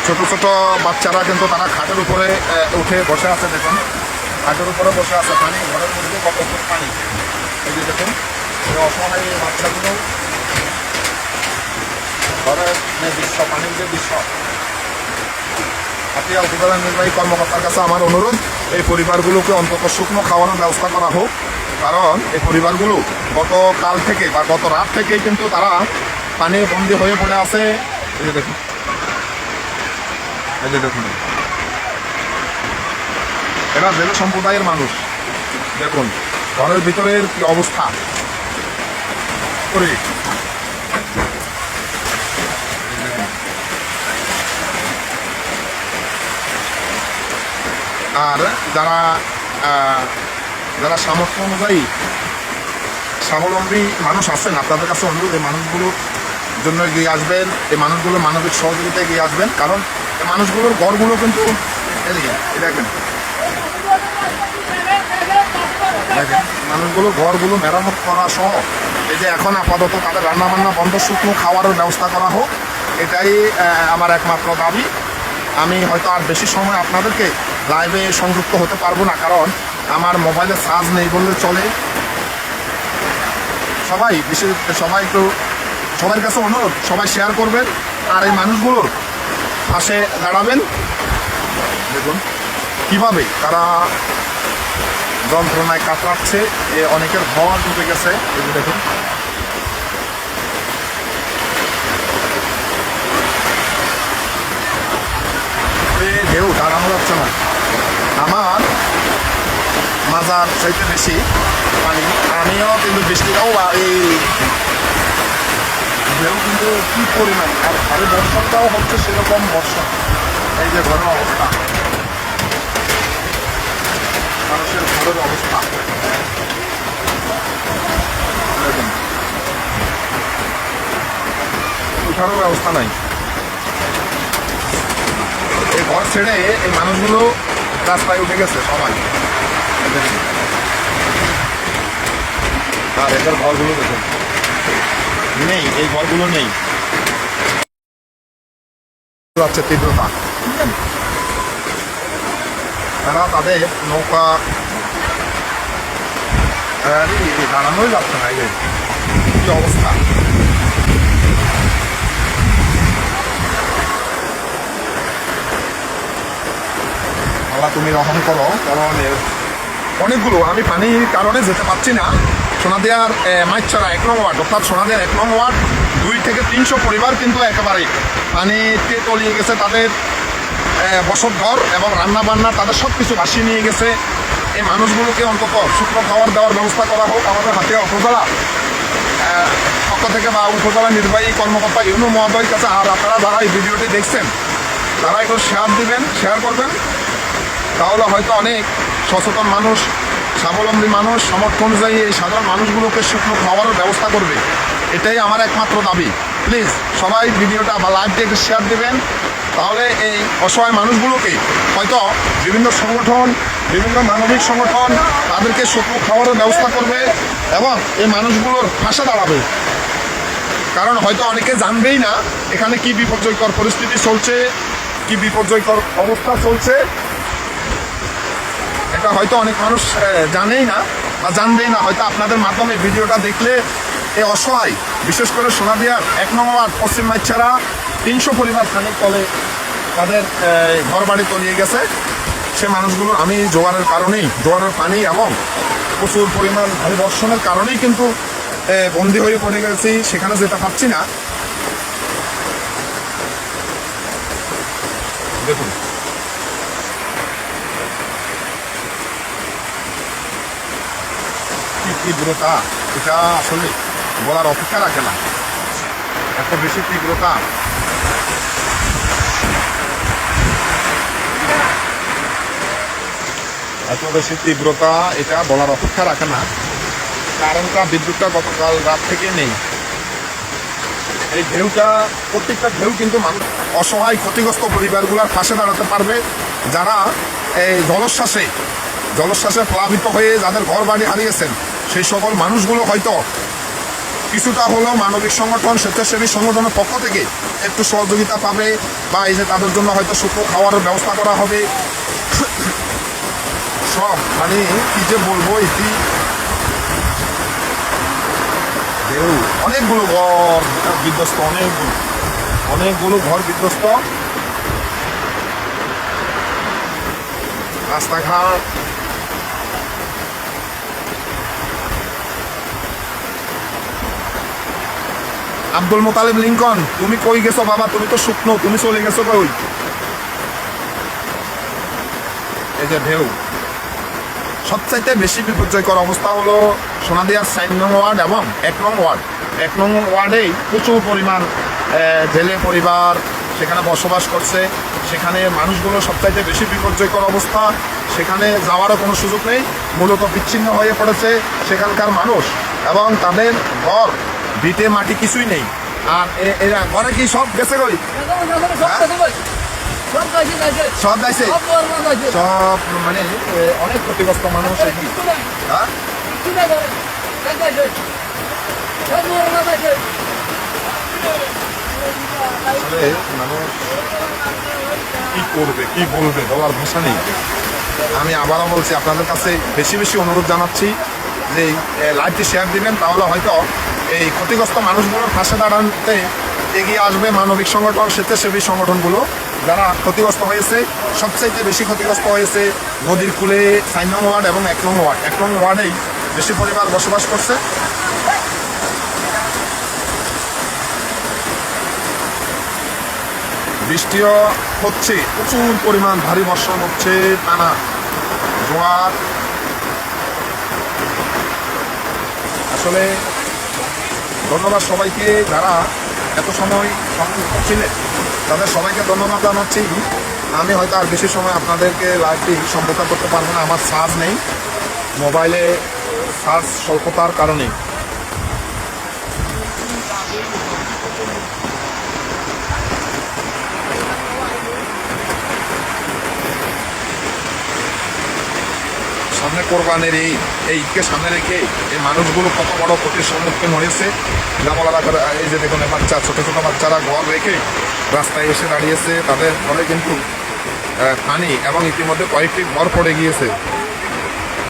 ছোট ছোট বাচ্চারা কিন্তু তারা খাটের উপরে উঠে বসে আছে। দেখুন খাটের উপরে বসে আছে, পানি ঘরের মধ্যে কত পানি। এই যে দেখুন এই অসহায় বাচ্চাগুলো ঘরের দৃশ্য, পানির যে দৃশ্য। আতিয়া উপজেলা নির্বাহী কর্মকর্তার কাছে আমার অনুরোধ, এই পরিবারগুলোকে অন্তত শুকনো খাওয়ানোর ব্যবস্থা করা হোক। কারণ এই পরিবারগুলো গতকাল থেকে বা গত রাত থেকেই কিন্তু তারা পানি বন্দী হয়ে পড়ে আছে। এই যে দেখুন, এই যে দেখুন এরা জেলে সম্প্রদায়ের মানুষ। দেখুন ঘরের ভিতরের কি অবস্থা করে। আর যারা যারা সামর্থ্য অনুযায়ী স্বাবলম্বী মানুষ আছেন, আপনাদের কাছে অনুরোধ এই মানুষগুলোর জন্য এগিয়ে আসবেন, এই মানুষগুলোর মানবিক সহযোগিতা এগিয়ে আসবেন। কারণ এই মানুষগুলোর ঘরগুলো কিন্তু দেখেন দেখেন মানুষগুলোর ঘরগুলো মেরামত করা সহ এই যে এখন আপাতত তাদের রান্নাবান্না বন্ধ, শুকনো খাওয়ারের ব্যবস্থা করা হোক, এটাই আমার একমাত্র দাবি। আমি হয়তো আর বেশি সময় আপনাদেরকে লাইভে সংযুক্ত হতে পারবো না, কারণ আমার মোবাইলে চার্জ নেই বললে চলে। সবাই বিশেষ সবাই একটু সবার কাছে অনুরোধ, সবাই শেয়ার করবেন আর এই মানুষগুলোর পাশে দাঁড়াবেন। দেখুন কিভাবে তারা যন্ত্রণায় কাতরাচ্ছে, অনেকের ঘর ডুবে গেছে। এই যে দেখুন ঢেউ দাঁড়ানো যাচ্ছে না। আমার মাজার চাইতে বেশি পানি, আমিও কিন্তু বৃষ্টিটাও এই ঢেউ কিন্তু কি পরিমাণ। আর ঘরে বর্ষণটাও হচ্ছে সেরকম বর্ষণ। এই যে ঘরের অবস্থা, মানুষের ঘরের অবস্থা দেখুন, উঠারও ব্যবস্থা নাই। এই ঘর ছেড়ে এই মানুষগুলো রাস্তায় উঠে গেছে সবাই। আর এদের ঘরগুলো দেখুন নেই, এই ঘরগুলো নেই। যাচ্ছে তীব্রতা, তারা তাদের নৌকা দাঁড়ানোই যাচ্ছে না। এই কি অবস্থা, আল্লাহ তুমি রহম করো। কারণ অনেকগুলো আমি পানির কারণে যেতে পারছি না। সোনাদিয়ার মাইচারা 1 নং ওয়ার্ড, অর্থাৎ সোনাদিয়ার 1 নং ওয়ার্ড 2 থেকে 300 পরিবার কিন্তু একেবারে পানিতে তলিয়ে গেছে। তাদের বসতঘর এবং রান্নাবান্না তাদের সব কিছু ভাসিয়ে নিয়ে গেছে। এই মানুষগুলোকে অন্তত শুকনো খাবার দেওয়ার ব্যবস্থা করা হোক আমাদের হাতিয়া উপজেলা পক্ষ থেকে বা উপজেলা নির্বাহী কর্মকর্তা ইউনু মহোদয়ের কাছে। আর আপনারা যারা এই ভিডিওটি দেখছেন তারা একটু শেয়ার দিবেন, শেয়ার করবেন, তাহলে হয়তো অনেক সচেতন মানুষ, স্বাবলম্বী মানুষ সামর্থ্য অনুযায়ী এই সাধারণ মানুষগুলোকে শুকনো খাওয়ার ব্যবস্থা করবে। এটাই আমার একমাত্র দাবি। প্লিজ সবাই ভিডিওটা বা লাইভটি একটু শেয়ার দেবেন, তাহলে এই অসহায় মানুষগুলোকে হয়তো বিভিন্ন সংগঠন, বিভিন্ন মানবিক সংগঠন তাদেরকে শুকনো খাওয়ারের ব্যবস্থা করবে এবং এই মানুষগুলোর পাশে দাঁড়াবে। কারণ হয়তো অনেকে জানবেই না এখানে কি বিপর্যয়কর পরিস্থিতি চলছে, কি বিপর্যয়কর অবস্থা চলছে। এটা হয়তো অনেক মানুষ জানেই না বা জানবেই না। হয়তো আপনাদের মাধ্যমে ভিডিওটা দেখলে এই অসহায়, বিশেষ করে সোনাদিয়ার 1 নং ওয়ার্ড পশ্চিম মাইচারা 300 পরিবার পানির তলে তাদের ঘর বাড়ি তলিয়ে গেছে। সে মানুষগুলো আমি জোয়ারের কারণেই, জোয়ারের পানি এবং প্রচুর পরিমাণ ভারী বর্ষণের কারণেই কিন্তু বন্দী হয়ে পড়ে গেছি, সেখানে যেতে পারছি না। দেখুন কি তীব্রতা, এটা আসলে বলার অপেক্ষা রাখে না, এত বেশি তীব্রতা। এত বেশি তীব্রতা এটা বলার অপেক্ষা রাখে না। কারণটা বিদ্যুৎটা গতকাল রাত থেকে নেই। এই ঢেউটা, প্রত্যেকটা ঢেউ কিন্তু মানুষ অসহায় ক্ষতিগ্রস্ত পরিবারগুলোর পাশে দাঁড়াতে পারবে, যারা এই জলোচ্ছ্বাসে প্লাবিত হয়ে যাদের ঘর বাড়ি হারিয়েছেন সেই সকল মানুষগুলো হয়তো কিছুটা হলেও মানবিক সংগঠন স্বেচ্ছাসেবী সংগঠনের পক্ষ থেকে একটু সহযোগিতা পাবে, বা এই যে তাদের জন্য হয়তো শুকনো খাওয়ার ব্যবস্থা করা হবে। সব মানে কি যে বলবো, অনেকগুলো ঘর বিধ্বস্ত, অনেকগুলো ঘর বিধ্বস্ত, রাস্তাঘাট। আব্দুল মোতালেব লিঙ্কন, তুমি কই গেছো বাবা? তুমি তো শুকনো, তুমি চলে গেছো কই? এই যে ঢেউ। সবচাইতে বেশি বিপর্যয়কর অবস্থা হলো সোনাদিয়ার 4 নং ওয়ার্ড এবং 1 নং ওয়ার্ড। 1 নং ওয়ার্ডেই প্রচুর পরিমাণ জেলে পরিবার সেখানে বসবাস করছে। সেখানে মানুষগুলো সবচাইতে বেশি বিপর্যয়কর অবস্থা, সেখানে যাওয়ারও কোনো সুযোগ নেই, মূলত বিচ্ছিন্ন হয়ে পড়েছে সেখানকার মানুষ, এবং তাদের ঘর ভিটে মাটি কিছুই নেই। আর এরা ঘরে কি সব গেছে কই? সব যাইছে, সব মানে অনেক ক্ষতিগ্রস্ত মানুষ। হ্যাঁ, আসলে মানুষ কি করবে, কি বলবে, বলার ভাষা নেই। আমি আবারও বলছি, আপনাদের কাছে বেশি বেশি অনুরোধ জানাচ্ছি যে লাইভটি শেয়ার দিবেন, তাহলে হয়তো এই ক্ষতিগ্রস্ত মানুষগুলোর পাশে দাঁড়াতে এগিয়ে আসবে মানবিক সংগঠন, স্বেচ্ছাসেবী সংগঠনগুলো। যারা ক্ষতিগ্রস্ত হয়েছে, সবচাইতে বেশি ক্ষতিগ্রস্ত হয়েছে নদীর কূলে 4 নং ওয়ার্ড এবং 1 নং ওয়ার্ড। 1 নং ওয়ার্ডেই বেশি পরিবার বসবাস করছে। বৃষ্টিও হচ্ছে, প্রচুর পরিমাণ ভারী বর্ষণ হচ্ছে, টানা জোয়ার। আসলে ধন্যবাদ সবাইকে যারা এত সময় সংযুক্ত ছিলেন, তাদের সবাইকে ধন্যবাদ জানাচ্ছি। আমি হয়তো আর বেশি সময় আপনাদেরকে লাইভটি সম্বোধন করতে পারবো না, আমার চার্জ নেই, মোবাইলে চার্জ স্বল্পতার কারণে। সামনে কোরবানের এই ঈদকে সামনে রেখে এই মানুষগুলো কত বড় ক্ষতির সম্মুখীন হয়েছে যা বলার। এই যে দেখুন, বাচ্চা, ছোটো ছোটো বাচ্চারা ঘর রেখে রাস্তায় এসে দাঁড়িয়েছে, তাদের ঘরে কিন্তু পানি এবং ইতিমধ্যে কয়েকটি ঘর পড়ে গিয়েছে।